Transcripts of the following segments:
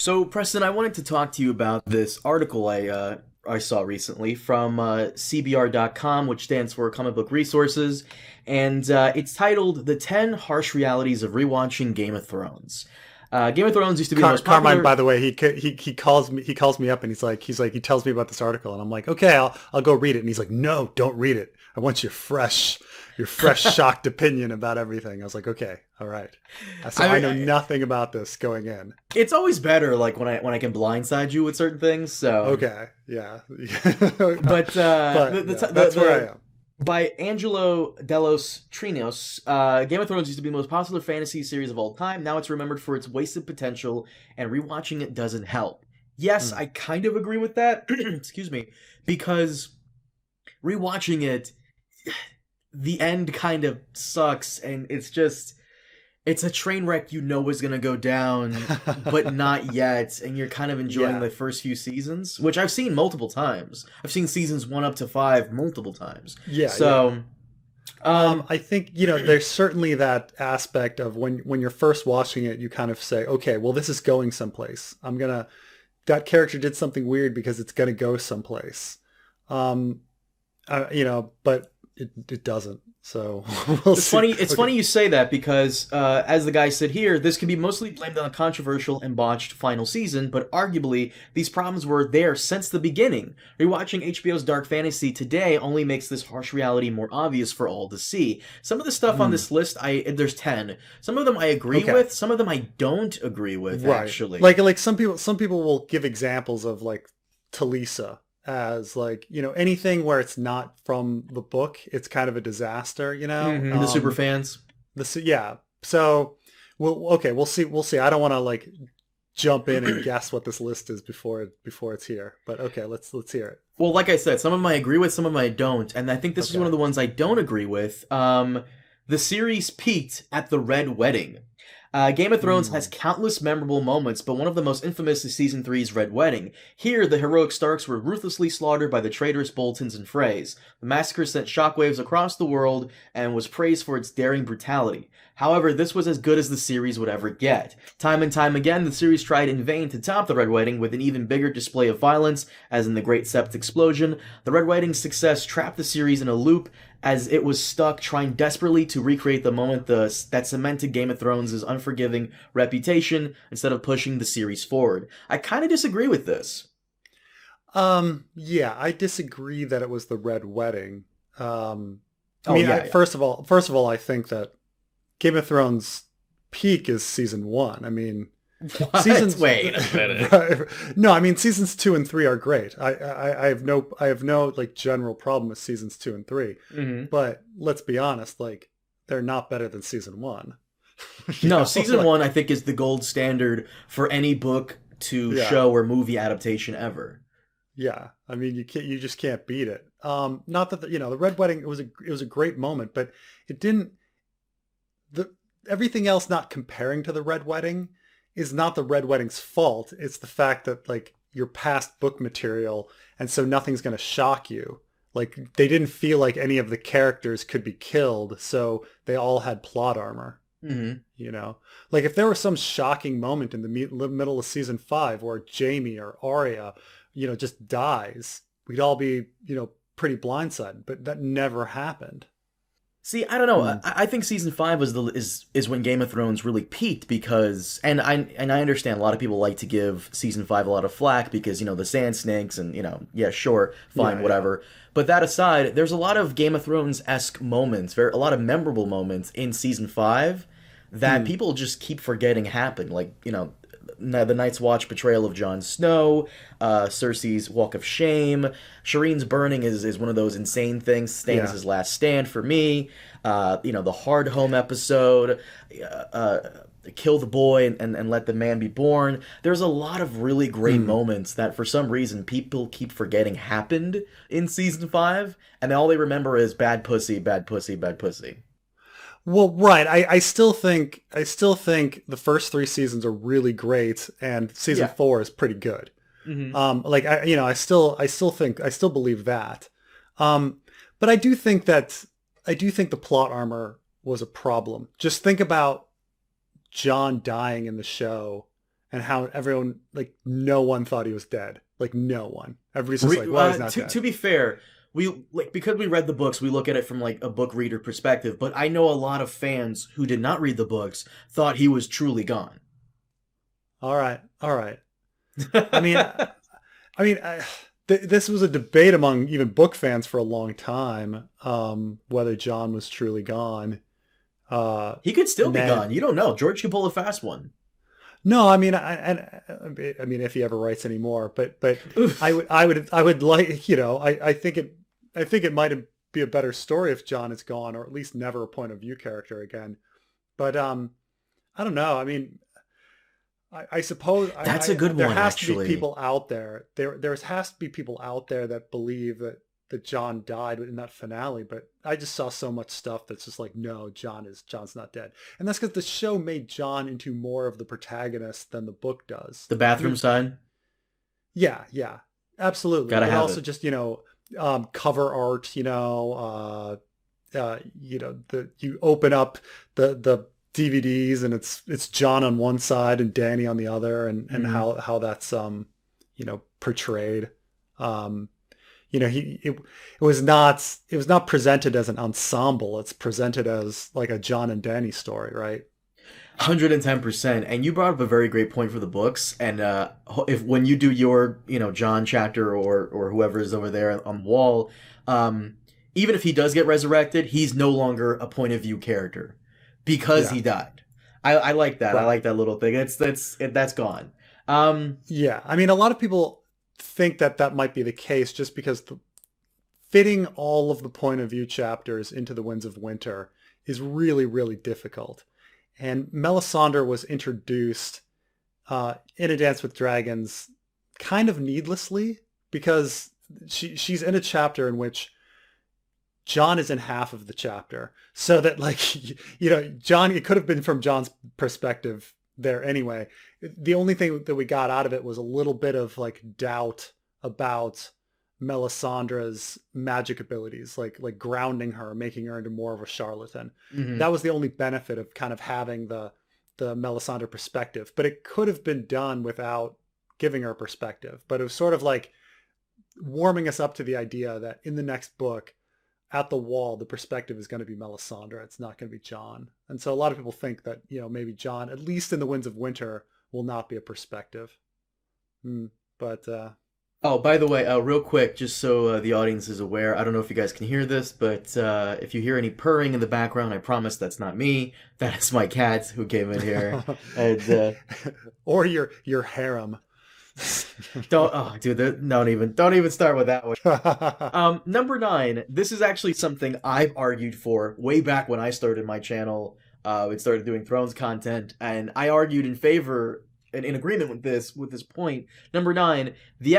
So, Preston, I wanted to talk to you about this article I saw recently from CBR.com, which stands for Comic Book Resources, and it's titled "The 10 Harsh Realities of Rewatching Game of Thrones." Game of Thrones used to be the most Carmine, popular. by the way, he calls me up and he's like he tells me about this article and I'm like, okay, I'll go read it, and he's like, no, don't read it. I want your fresh shocked opinion about everything. I was like, okay, all right. So I I mean, know nothing about this going in. it's always better like when I can blindside you with certain things. So, Okay, yeah, but but yeah, that's where I am. by Angelo Delos Trinos, Game of Thrones used to be the most popular fantasy series of all time. Now it's remembered for its wasted potential, and rewatching it doesn't help. Yes, Mm. I kind of agree with that. Excuse me, because rewatching it, the end kind of sucks, and it's a train wreck you know is gonna go down, but not yet, and you're kind of enjoying Yeah, the first few seasons, which I've seen multiple times. I've seen seasons 1 up to 5 multiple times. yeah, yeah. So, um, I think, there's certainly that aspect of when you're first watching it, you kind of say, okay, well, this is going someplace. That character did something weird because it's gonna go someplace. Um, but it doesn't. So we'll it's see. funny. It's Okay. funny you say that because, as the guy said here, this can be mostly blamed on a controversial and botched final season, but arguably these problems were there since the beginning. Rewatching HBO's dark fantasy today only makes this harsh reality more obvious for all to see. Some of the stuff on Hmm. this list, there's 10. Some of them I agree Okay. with. Some of them I don't agree with. Right. Actually, Like some people will give examples of like Talisa as like, anything where it's not from the book, it's kind of a disaster, the super fans. Yeah. So, okay, we'll see. We'll see. I don't want to like jump in and guess what this list is before it's here. But okay, let's hear it. Well, like I said, some of them I agree with, some of them I don't, and I think this is one Okay. of the ones I don't agree with. The series peaked at the Red Wedding. Game of Thrones has Hmm. countless memorable moments, but one of the most infamous is Season three's Red Wedding. Here, the heroic Starks were ruthlessly slaughtered by the traitorous Boltons and Freys. The massacre sent shockwaves across the world and was praised for its daring brutality. However, this was as good as the series would ever get. Time and time again, the series tried in vain to top the Red Wedding with an even bigger display of violence, as in the Great Sept explosion. The Red Wedding's success trapped the series in a loop as it was stuck trying desperately to recreate the moment that cemented Game of Thrones' unforgiving reputation instead of pushing the series forward. I kind of disagree with this. Yeah, I disagree that it was the Red Wedding. I Oh, mean, yeah, yeah. first of all, I think that Game of Thrones peak is season one. I mean, What? seasons. Wait a minute. Right. No, I mean seasons two and three are great. I have no like general problem with seasons two and three, Hmm. but let's be honest, like they're not better than season one. No, season Like, one, I think, is the gold standard for any book to yeah, show or movie adaptation ever. yeah. I mean, you just can't beat it. Not that the Red Wedding, it was a great moment, but it didn't the everything else not comparing to the Red Wedding is not the Red Wedding's fault. It's the fact that like you're past book material, and so nothing's going to shock you. Like they didn't feel like any of the characters could be killed, so they all had plot armor. Hmm. Like if there was some shocking moment in the middle of season five where Jamie or Arya, just dies, we'd all be, pretty blindsided. But that never happened. See, I don't know. I, Hmm. I think season five is when Game of Thrones really peaked because, and I understand a lot of people like to give season five a lot of flack because the Sand Snakes and yeah, sure, fine, Yeah, yeah. whatever. But that aside, there's a lot of Game of Thrones esque moments, a lot of memorable moments in season five that Hmm. people just keep forgetting happened. Like the Night's Watch betrayal of Jon Snow, Cersei's Walk of Shame, Shireen's burning is one of those insane things. Yeah. Stannis' last stand for me. The Hard Home episode, uh, Kill the Boy and Let the Man Be Born. There's a lot of really great Hmm. moments that for some reason people keep forgetting happened in season five, and all they remember is bad pussy, bad pussy, bad pussy. Well, right. I still think the first three seasons are really great, and season Yeah. four is pretty good. Hmm. Like I still believe that. Um, but I do think the plot armor was a problem. Just think about John dying in the show and how everyone, like, no one thought he was dead. Like, no one. Everybody's just like, well, he's not dead. To be fair, we like because we read the books, we look at it from like a book reader perspective. But I know a lot of fans who did not read the books thought he was truly gone. All right. All right. I mean, this was a debate among even book fans for a long time, whether Jon was truly gone. He could still be Ned, gone. You don't know. George could pull a fast one. No, I mean, I mean, if he ever writes anymore, but Oof. I would like, I think it might be a better story if Jon is gone, or at least never a point of view character again. But I don't know. I mean, I suppose That's a good there one, has to be actually. people out there. There has to be people out there that believe that Jon died in that finale. But I just saw so much stuff that's just like, no, Jon's not dead, and that's because the show made Jon into more of the protagonist than the book does. The bathroom sign. Yeah, absolutely. Gotta But have also it. just cover art. You open up the DVDs and it's Jon on one side and Danny on the other, and Mhm. how that's portrayed. Um, it was not presented as an ensemble. It's presented as like a Jon and Danny story, right? 110%. And you brought up a very great point for the books. And if when you do your, John chapter or whoever is over there on the wall, um, even if he does get resurrected, he's no longer a point of view character because Yeah, he died. I like that. I right. like that little thing. That's gone. Um, Yeah, I mean, a lot of people think that might be the case just because fitting all of the point of view chapters into the Winds of Winter is really, really difficult. And Melisandre was introduced in A Dance with Dragons kind of needlessly because she's in a chapter in which Jon is in half of the chapter. So that, like, Jon, it could have been from Jon's perspective there anyway. The only thing that we got out of it was a little bit of like doubt about Melisandre's magic abilities, like grounding her, making her into more of a charlatan. mhm. That was the only benefit of kind of having the Melisandre perspective. But it could have been done without giving her perspective. But it was sort of like warming us up to the idea that in the next book, at the wall, the perspective is going to be Melisandre. It's not going to be Jon. And so a lot of people think that, maybe Jon, at least in the Winds of Winter, will not be a perspective. But Oh, by the way, real quick, just so the audience is aware, I don't know if you guys can hear this, but if you hear any purring in the background, I promise that's not me. That is my cat who came in here. And or your harem. don't, oh, dude, don't even start with that one. Number nine. This is actually something I've argued for way back when I started my channel. It started doing Thrones content, and I argued in favor and in agreement with this point. Number nine. The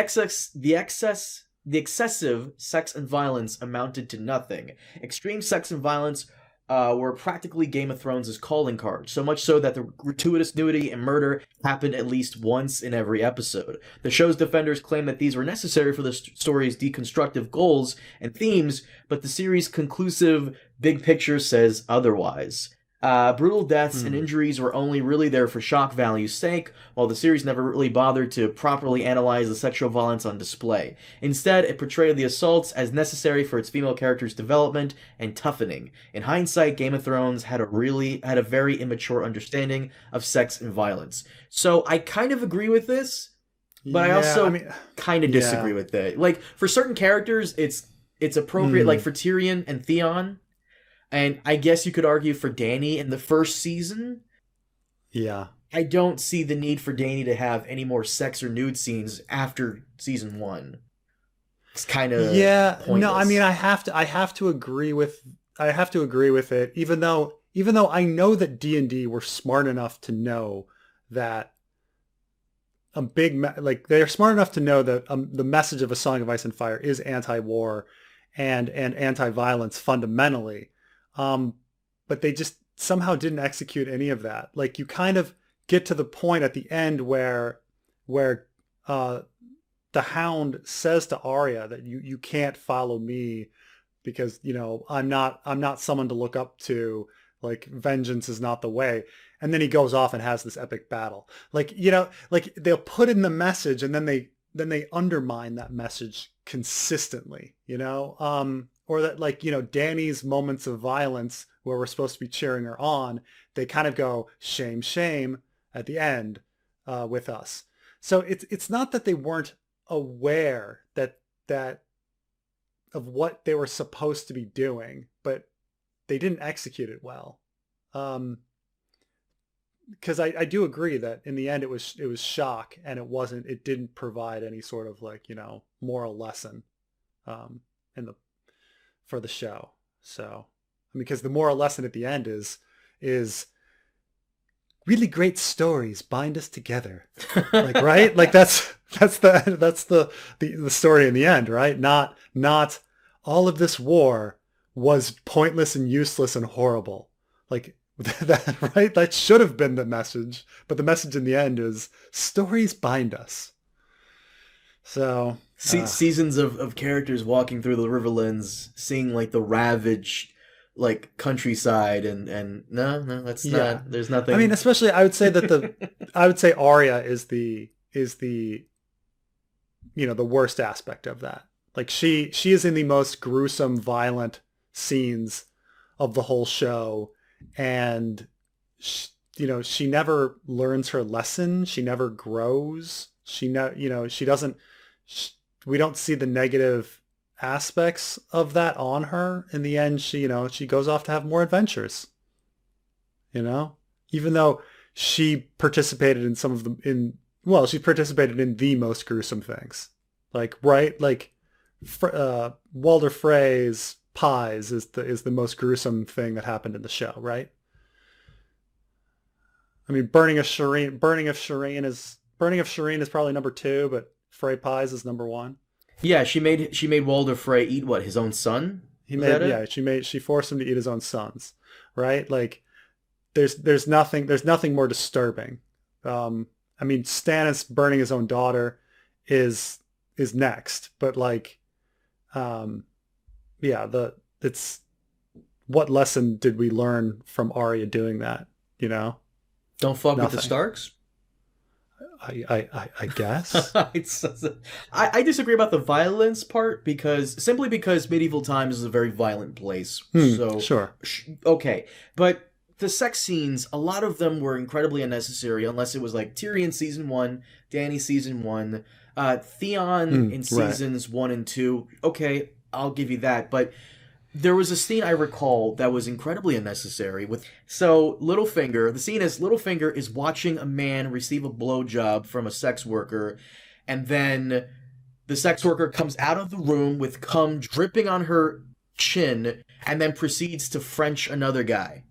excessive sex and violence amounted to nothing. Extreme sex and violence were practically Game of Thrones' calling card, so much so that the gratuitous nudity and murder happened at least once in every episode. The show's defenders claim that these were necessary for the story's deconstructive goals and themes, but the series' conclusive big picture says otherwise. Brutal deaths and injuries were only really there for shock value's sake, while the series never really bothered to properly analyze the sexual violence on display. Instead, it portrayed the assaults as necessary for its female characters' development and toughening. In hindsight, Game of Thrones had a very immature understanding of sex and violence. So I kind of agree with this, but I Yeah, I also mean, kind of disagree yeah. with it. Like for certain characters, it's appropriate. Like Mm, for Tyrion and Theon, and I guess you could argue for Dany in the first season. yeah. I don't see the need for Dany to have any more sex or nude scenes after season one. It's kind of Yeah, no, I mean, pointless. I have to agree with it, even though I know that D&D were smart enough to know that like they're smart enough to know that the message of A Song of Ice and Fire is anti-war and anti-violence fundamentally. Um, but they just somehow didn't execute any of that. Like you kind of get to the point at the end where uh, the Hound says to Arya that you can't follow me because I'm not someone to look up to. Like vengeance is not the way. And then he goes off and has this epic battle. Like, you know, like they'll put in the message and then they undermine that message consistently, you know? Or that, like, you know, Dany's moments of violence where we're supposed to be cheering her on, they kind of go shame, shame at the end with us. So it's not that they weren't aware that of what they were supposed to be doing, but they didn't execute it well. Because I do agree that in the end it was shock, and it didn't provide any sort of, like, you know, moral lesson in the for the show. So I mean, because the moral lesson at the end is really great stories bind us together. Like, right? Like that's the story in the end, right? Not all of this war was pointless and useless and horrible. Like that, right? That should have been the message, but the message in the end is stories bind us. So seasons of characters walking through the Riverlands, seeing like the ravaged like countryside, and no, that's not. There's nothing. I mean, especially I would say Arya is the you know, the worst aspect of that. Like she is in the most gruesome, violent scenes of the whole show, and you know, she never learns her lesson. She never grows. You know, she doesn't. We don't see the negative aspects of that on her. In the end, she goes off to have more adventures. You know, even though she participated in some of them she participated in the most gruesome things. Like, right, like Walder Frey's pies is the most gruesome thing that happened in the show, right? I mean, burning of Shireen is probably number 2, but Frey pies is number 1. Yeah, she made Walder Frey eat what, his own son? She forced him to eat his own sons, right? Like there's nothing more disturbing. I mean, Stannis burning his own daughter is next, but like it's what lesson did we learn from Arya doing that, you know? Don't fuck with the Starks? I guess. I disagree about the violence part simply because medieval times is a very violent place. So sure. Okay. But the sex scenes, a lot of them were incredibly unnecessary, unless it was like Tyrion season 1, Dany season 1, Theon in seasons 1 and 2. Okay, I'll give you that. But there was a scene I recall that was incredibly unnecessary. The scene is Littlefinger is watching a man receive a blowjob from a sex worker, and then the sex worker comes out of the room with cum dripping on her chin, and then proceeds to French another guy.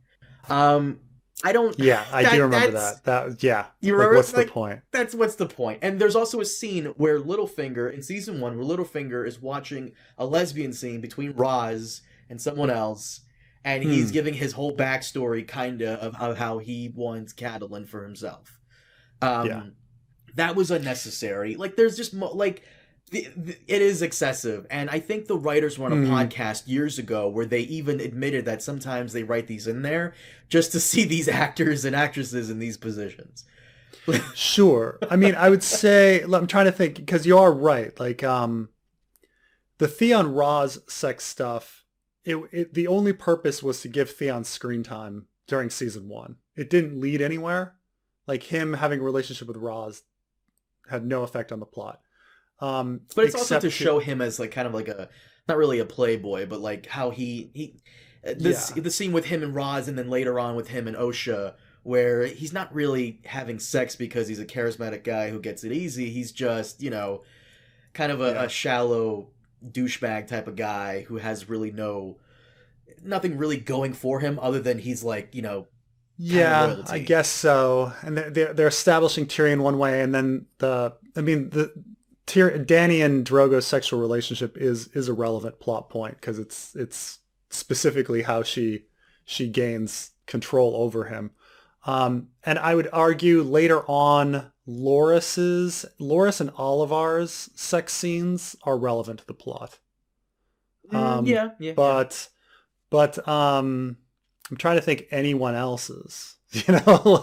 I don't. Yeah, I do remember that. You remember? Like, what's the point? What's the point? And there's also a scene where Littlefinger in season 1, where Littlefinger is watching a lesbian scene between Roz and someone else, and he's giving his whole backstory, kinda, of how he wants Catelyn for himself. That was unnecessary. Like, there's just it is excessive, and I think the writers were on a podcast years ago where they even admitted that sometimes they write these in there just to see these actors and actresses in these positions. Sure. I mean, I would say, I'm trying to think, because you are right. Like, the Theon Roz sex stuff, the only purpose was to give Theon screen time during season 1. It didn't lead anywhere. Like, him having a relationship with Roz had no effect on the plot. But it's also to show him as like kind of like not really a playboy, but like how the scene with him and Roz, and then later on with him and Osha, where he's not really having sex because he's a charismatic guy who gets it easy. He's just, you know, kind of a shallow douchebag type of guy who has really nothing really going for him other than he's like, you know, yeah, I guess so. And they're establishing Tyrion one way, and then Dany and Drogo's sexual relationship is a relevant plot point because it's specifically how she gains control over him. And I would argue later on, Loras and Olivar's sex scenes are relevant to the plot. But I'm trying to think anyone else's. You know,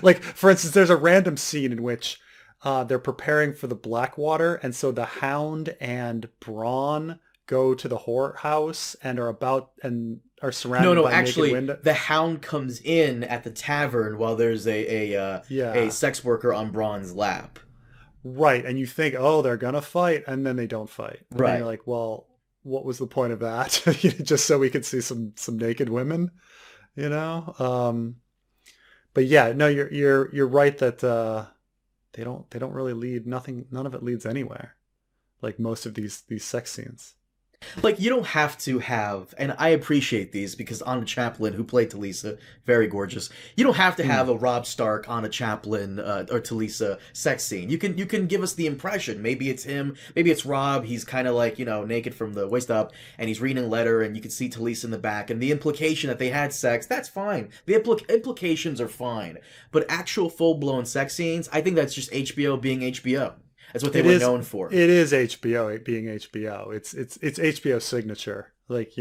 like for instance, there's a random scene in which they're preparing for the Blackwater, and so the Hound and Bronn go to the whorehouse and are No, surrounded no, by naked actually, women. the Hound comes in at the tavern while there's a Yeah, sex worker on Bronn's lap. right. And you think, oh, they're gonna fight, and then they don't fight. And then you're Right. like, well, what was the point of that? Just so we could see some naked women, you know? But yeah, no, you're right that they don't really lead. None of it leads anywhere. Like most of these sex scenes. Like, you don't have to have, and I appreciate these because Anna Chaplin, who played Talisa, very gorgeous. You don't have to Hmm. have a Robb Stark, Anna Chaplin, or Talisa sex scene. You can give us the impression. Maybe it's him. Maybe it's Robb. He's kind of like, naked from the waist up, and he's reading a letter, and you can see Talisa in the back, and the implication that they had sex. That's fine. The implications are fine, but actual full blown sex scenes, I think that's just HBO being HBO. That's what they It were is known for. it is HBO being HBO. It's HBO signature. Like,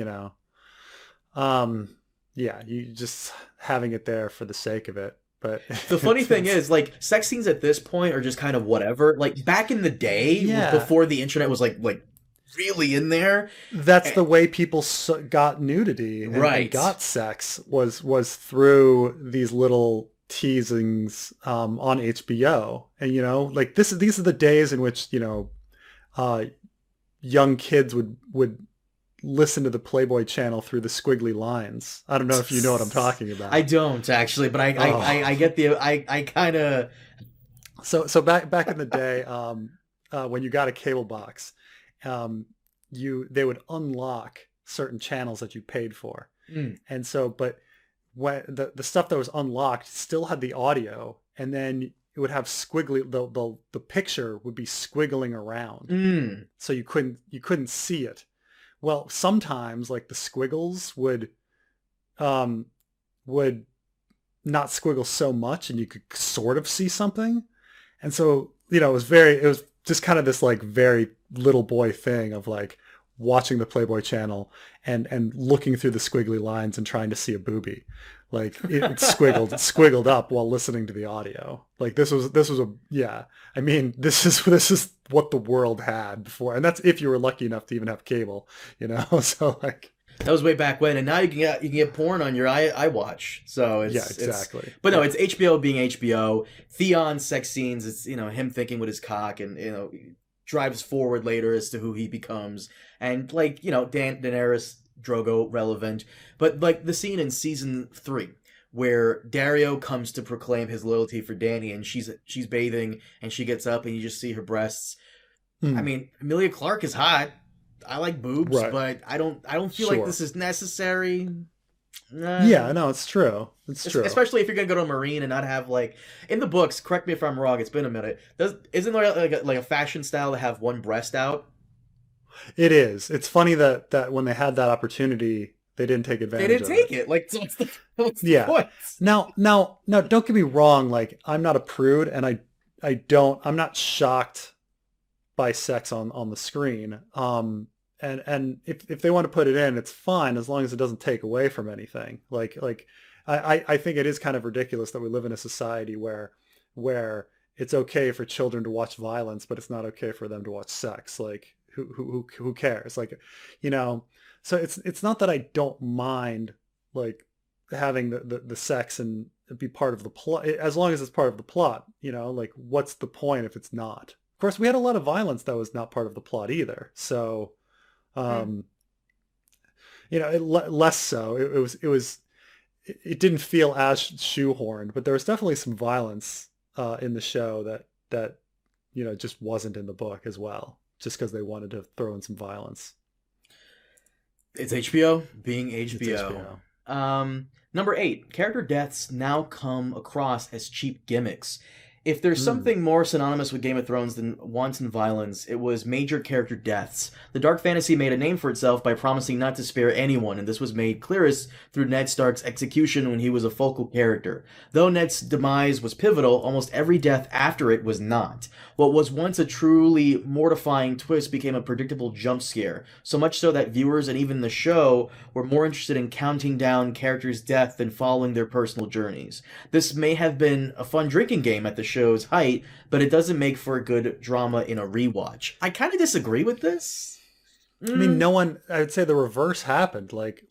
um yeah, you just having it there for the sake of it. But The funny thing is, like, sex scenes at this point are just kind of whatever. Like, back in the day, yeah, before the internet was like really in there. that's eh, the way people got nudity and right. got sex was through these little teasings on HBO. And like these are the days in which uh, young kids would listen to the Playboy channel through the squiggly lines. I don't know if you know what I'm talking I about. don't actually, but I Oh, get I kind of. so back in the day, when you got a cable box, um, they would unlock certain channels that you paid for, Mm, and so but when the stuff that was unlocked still had the audio, and then it would have squiggly the picture would be squiggling around, mm. so you couldn't see it. Well, sometimes like the squiggles um would not squiggle so much and you could sort of see something. And so, it was just kind of this like very little boy thing of like watching the Playboy channel and looking through the squiggly lines and trying to see a boobie. Like it squiggled up while listening to the audio. Like this was a yeah. I mean, this is what the world had before. And that's if you were lucky enough to even have cable, So like That was way back when, and now you can get porn on your iWatch. So yeah, it's exactly. but no, Yeah. it's HBO being HBO. Theon's sex scenes, it's him thinking with his cock, and drives forward later as to who he becomes, and like Daenerys Drogo relevant, but like the scene in season 3 where Dario comes to proclaim his loyalty for Dany, and she's bathing, and she gets up, and you just see her breasts. I Hmm. mean, Emilia Clarke is hot. I like boobs, Right. but I don't feel like Sure. this is necessary. Yeah, Uh, no, it's true. It's true. especially if you're gonna go to a marine and not have like in the books. Correct me if I'm wrong. It's been a minute. Isn't there like a fashion style to have one breast out? It is. It's funny that when they had that opportunity, they didn't take They advantage didn't of it. take it. Like, so what's the Yeah. point? Now, don't get me wrong. Like, I'm not a prude, and I'm not shocked by sex on the screen. And if they want to put it in, it's fine as long as it doesn't take away from anything. I think it is kind of ridiculous that we live in a society where it's okay for children to watch violence, but it's not okay for them to watch sex. Like, who cares? Like, you know, so it's not that I don't mind like having the sex and be part of the plot as long as it's part of the plot. Like, what's the point if it's not? Of course, we had a lot of violence that was not part of the plot either. So, Hmm. um, less so. It didn't feel as shoehorned, but there was definitely some violence in the show that just wasn't in the book as well, just because they wanted to throw in some violence. It's HBO being It's HBO. HBO. Number 8, character deaths now come across as cheap gimmicks. If there's Mm. something more synonymous with Game of Thrones than wanton violence, it was major character deaths. The dark fantasy made a name for itself by promising not to spare anyone, and this was made clearest through Ned Stark's execution when he was a focal character. Though Ned's demise was pivotal, almost every death after it was not. What was once a truly mortifying twist became a predictable jump scare, so much so that viewers and even the show were more interested in counting down characters' death than following their personal journeys. This may have been a fun drinking game at the show's height, but it doesn't make for a good drama in a rewatch. I kind of disagree with this. I mean, no one. I would say the reverse happened. Like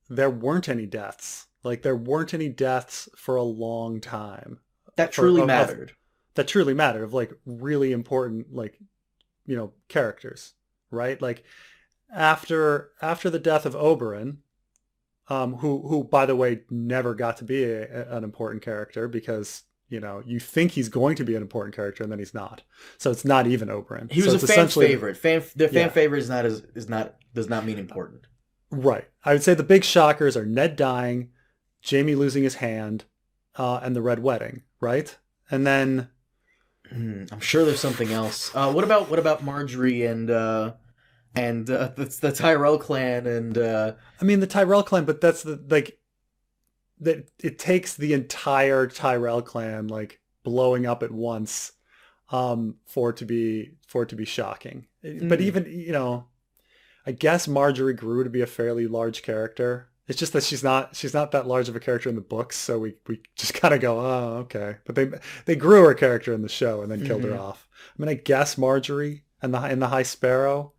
there weren't any deaths. Like there weren't any deaths for a long time. That truly mattered. That truly mattered. Of like really important, like characters, right? Like after the death of Oberyn, who by the way never got to be an important character because you think he's going to be an important character and then he's not. So it's not even Oberyn. He was a fan favorite. The fan favorite does not mean important. Right. I would say the big shockers are Ned dying, Jaime losing his hand, and the Red Wedding, right? And then I'm sure there's something else. What about Marjorie and the Tyrell clan and I mean the Tyrell clan, but that's that it takes the entire Tyrell clan like blowing up at once for it to be shocking. But even I guess Marjorie grew to be a fairly large character. It's just that she's not that large of a character in the books, so we just kind of go, oh, okay. But they grew her character in the show and then killed her off. I mean, I guess Marjorie and the High Sparrow,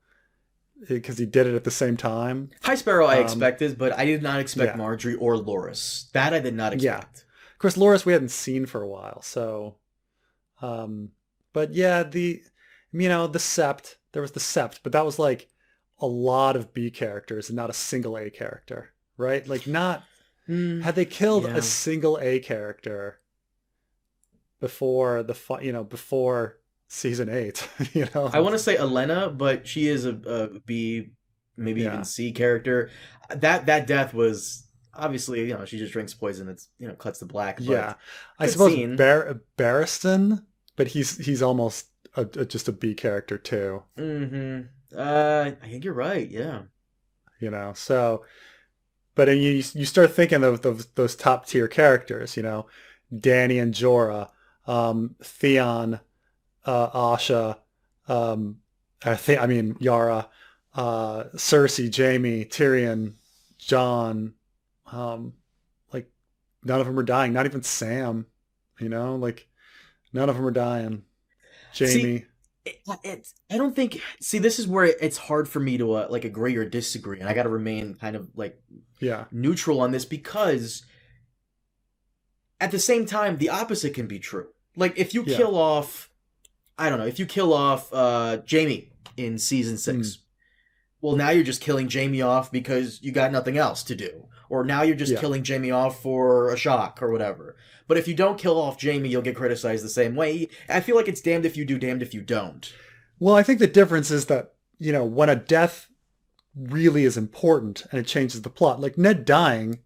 because he did it at the same time. High Sparrow I expected, but I did not expect Marjorie or Loras. That I did not expect. Yeah. Of course, Loras we hadn't seen for a while, so but yeah, the Sept, there was the Sept, but that was like a lot of B characters and not a single A character, right? Like not had they killed a single A character before before season 8, I want to say Elena, but she is a B, maybe even C character. That death was obviously, she just drinks poison. It's cuts to black. But yeah, I suppose Barristan, but he's almost just a B character too. I think you're right. Yeah. So, but then you start thinking of those top tier characters. Dany and Jorah, Theon, Asha, Yara, Cersei, Jaime, Tyrion, Jon, like none of them are dying. Not even Sam, like none of them are dying. Jaime. I don't think. See, this is where it's hard for me to agree or disagree, and I got to remain kind of neutral on this because at the same time, the opposite can be true. Like if you kill off, I don't know, if you kill off Jaime in season 6, well, now you're just killing Jaime off because you got nothing else to do, or now you're just killing Jaime off for a shock or whatever. But if you don't kill off Jaime, you'll get criticized the same way. I feel like it's damned if you do, damned if you don't. Well, I think the difference is that, when a death really is important and it changes the plot, like Ned dying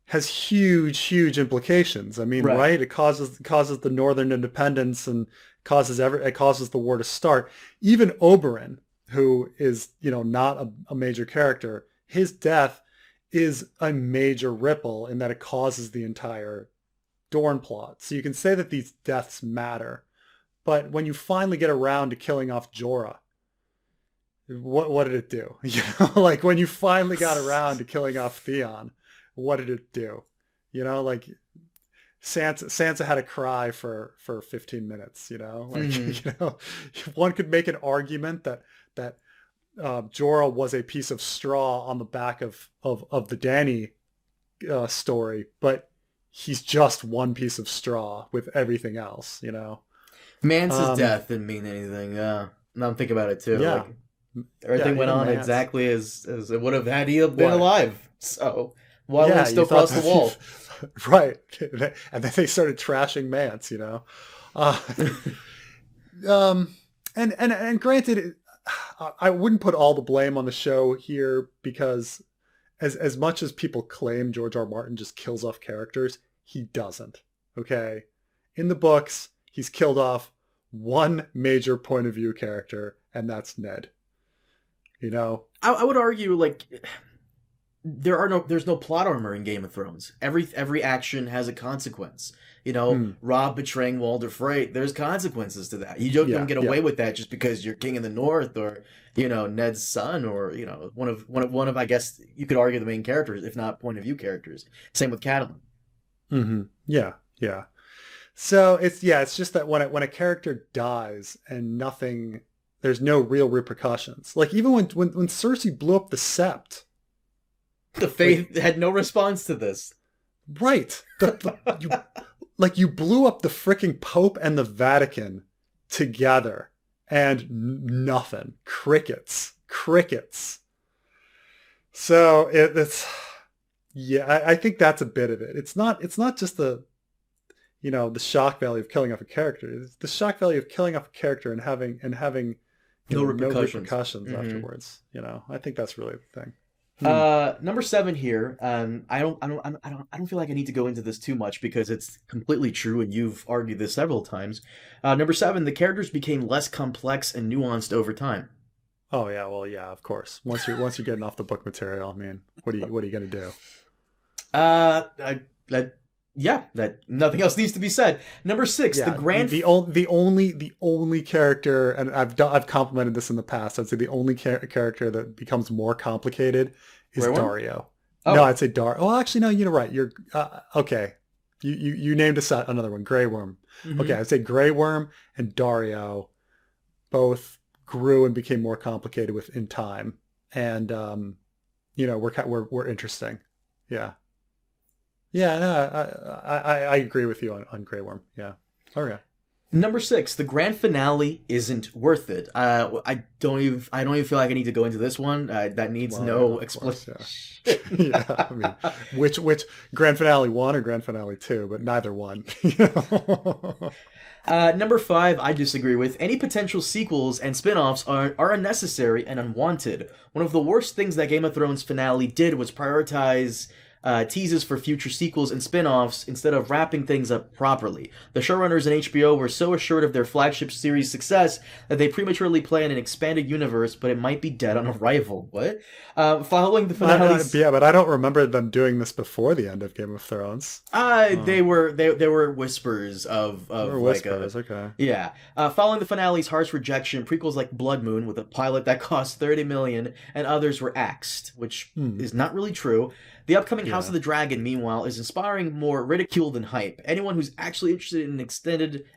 has huge, huge implications. I mean, right? It causes the Northern Independence and it causes the war to start. Even Oberyn, who is, not a major character, his death is a major ripple in that it causes the entire Dorne plot. So you can say that these deaths matter, but when you finally get around to killing off Jorah, what did it do? Like when you finally got around to killing off Theon, what did it do? Like Sansa had to cry for 15 minutes. One could make an argument that Jorah was a piece of straw on the back of the Dany story, but he's just one piece of straw with everything else, Mance's death didn't mean anything. Now I'm thinking about it too. Yeah. Everything went on exactly as it would have had he been alive. So why would he still cross the wall? Right. And then they started trashing Mance, and granted, I wouldn't put all the blame on the show here because as much as people claim George R. R. Martin just kills off characters, he doesn't. Okay. In the books, he's killed off one major point of view character, and that's Ned. You know, I would argue like there's no plot armor in Game of Thrones. Every action has a consequence. You know, Robb betraying Walder Frey, there's consequences to that. You don't get away with that just because you're king in the North, or you know, Ned's son, or you know, one of I guess you could argue the main characters, if not point of view characters. Same with Catelyn. Mm-hmm. Yeah, yeah. So it's just that when a character dies and there's no real repercussions. Like even when Cersei blew up the Sept, the Faith had no response to this. Right. You blew up the freaking Pope and the Vatican together, and nothing. Crickets. So it's I think that's a bit of it. It's not just the shock value of killing off a character. It's the shock value of killing off a character and having no repercussions afterwards. You know, I think that's really the thing. Number 7 here. I don't feel like I need to go into this too much because it's completely true, and you've argued this several times. Number 7, the characters became less complex and nuanced over time. Oh yeah, well yeah, of course. Once you're getting off the book material, I mean, what are you gonna do? That nothing else needs to be said. Number 6, the only character, and I've complimented this in the past. I'd say the only character that becomes more complicated is Daario. Oh. No, I'd say Oh, actually, no, you're right. You're okay. You named another one, Grey Worm. Mm-hmm. Okay, I'd say Grey Worm and Daario both grew and became more complicated in time, and we're interesting. Yeah. Yeah, no, I agree with you on Grey Worm. Yeah. Okay. Number 6, the grand finale isn't worth it. I don't even feel like I need to go into this one. That needs no explanation. Yeah, I mean, which grand finale 1 or grand finale 2, but neither one. Number 5, I disagree with. Any potential sequels and spin-offs are unnecessary and unwanted. One of the worst things that Game of Thrones finale did was prioritize teases for future sequels and spin-offs instead of wrapping things up properly. The showrunners and HBO were so assured of their flagship series' success that they prematurely planned an expanded universe, but it might be dead on arrival. What? Following the finale... Yeah, but I don't remember them doing this before the end of Game of Thrones. They were whispers of whispers, okay. Yeah. Following the finale's harsh rejection, prequels like Blood Moon, with a pilot that cost $30 million, and others were axed, which is not really true. The upcoming House of the Dragon, meanwhile, is inspiring more ridicule than hype. Anyone who's actually interested in an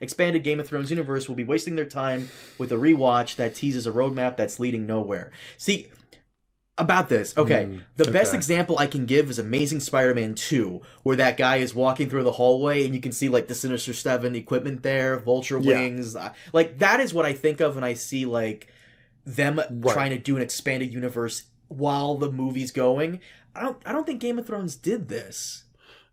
expanded Game of Thrones universe will be wasting their time with a rewatch that teases a roadmap that's leading nowhere. See, about this, the best example I can give is Amazing Spider-Man 2, where that guy is walking through the hallway and you can see like the Sinister Seven equipment there, Vulture wings. Like that is what I think of when I see like them trying to do an expanded universe while the movie's going. I don't think Game of Thrones did this.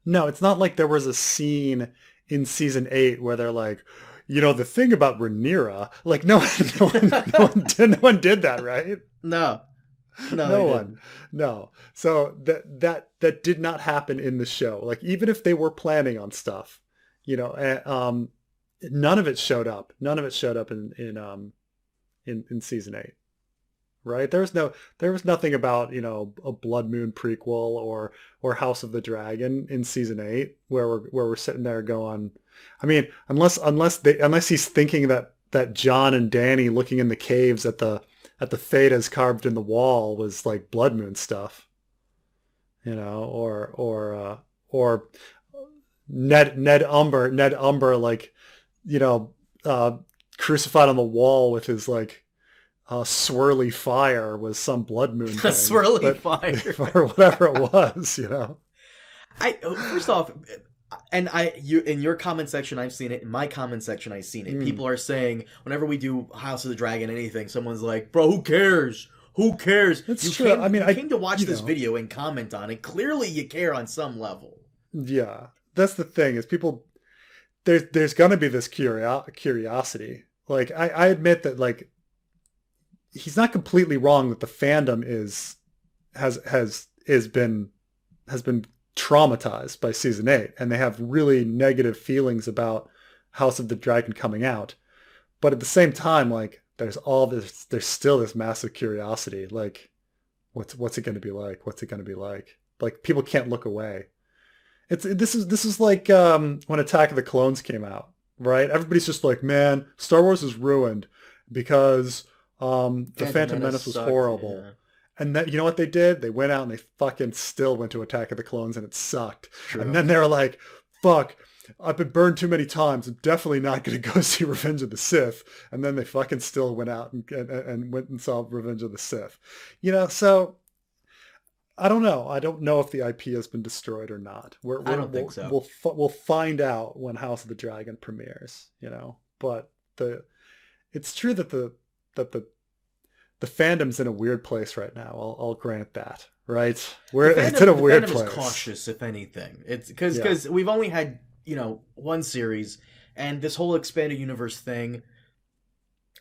No, it's not like there was a scene in season 8 where they're like, the thing about Rhaenyra, like no one did that, right? No one. No. So that did not happen in the show. Like even if they were planning on stuff, none of it showed up. None of it showed up in season 8. Right? There was nothing about, a Blood Moon prequel or House of the Dragon in season 8 where we're sitting there going, I mean, unless he's thinking that Jon and Dany looking in the caves at the Thedas carved in the wall was like Blood Moon stuff. Or Ned Umber like, crucified on the wall with his like swirly fire was some Blood Moon thing. Swirly fire. Or whatever it was, First off, and in your comment section I've seen it, in my comment section I've seen it. People are saying whenever we do House of the Dragon anything, someone's like, bro, who cares? It's true. You came to watch this video and comment on it. Clearly you care on some level. Yeah. That's the thing, is people there's gonna be this curiosity. Like I admit that like he's not completely wrong that the fandom has been traumatized by season 8, and they have really negative feelings about House of the Dragon coming out. But at the same time, like there's still this massive curiosity. Like, what's it going to be like? What's it going to be like? Like people can't look away. This is like when Attack of the Clones came out, right? Everybody's just like, man, Star Wars is ruined because the Phantom Menace was horrible. Yeah. And then, you know what they did? They went out and they fucking still went to Attack of the Clones and it sucked. True. And then they were like, fuck, I've been burned too many times. I'm definitely not going to go see Revenge of the Sith. And then they fucking still went out and went and saw Revenge of the Sith. You know, so I don't know. I don't know if the IP has been destroyed or not. I don't think so. We'll find out when House of the Dragon premieres, you know. But it's true that the fandom's in a weird place right now. I'll grant that, right? It's in a weird place. The fandom is cautious, if anything. It's because we've only had, you know, one series, and this whole expanded universe thing,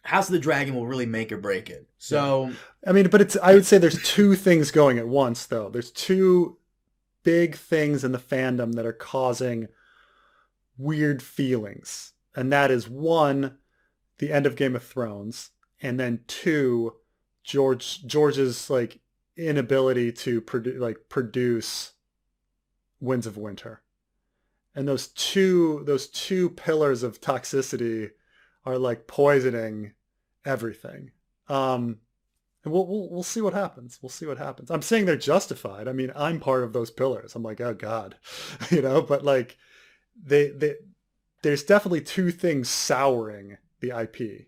House of the Dragon will really make or break it. So, yeah. I mean, but I would say there's two things going at once, though. There's two big things in the fandom that are causing weird feelings, and that is one, the end of Game of Thrones, and then two, George's like inability to produce Winds of Winter, and those two pillars of toxicity are like poisoning everything. And we'll see what happens. We'll see what happens. I'm saying they're justified. I mean, I'm part of those pillars. I'm like, oh God, you know. But like, there's definitely two things souring the IP.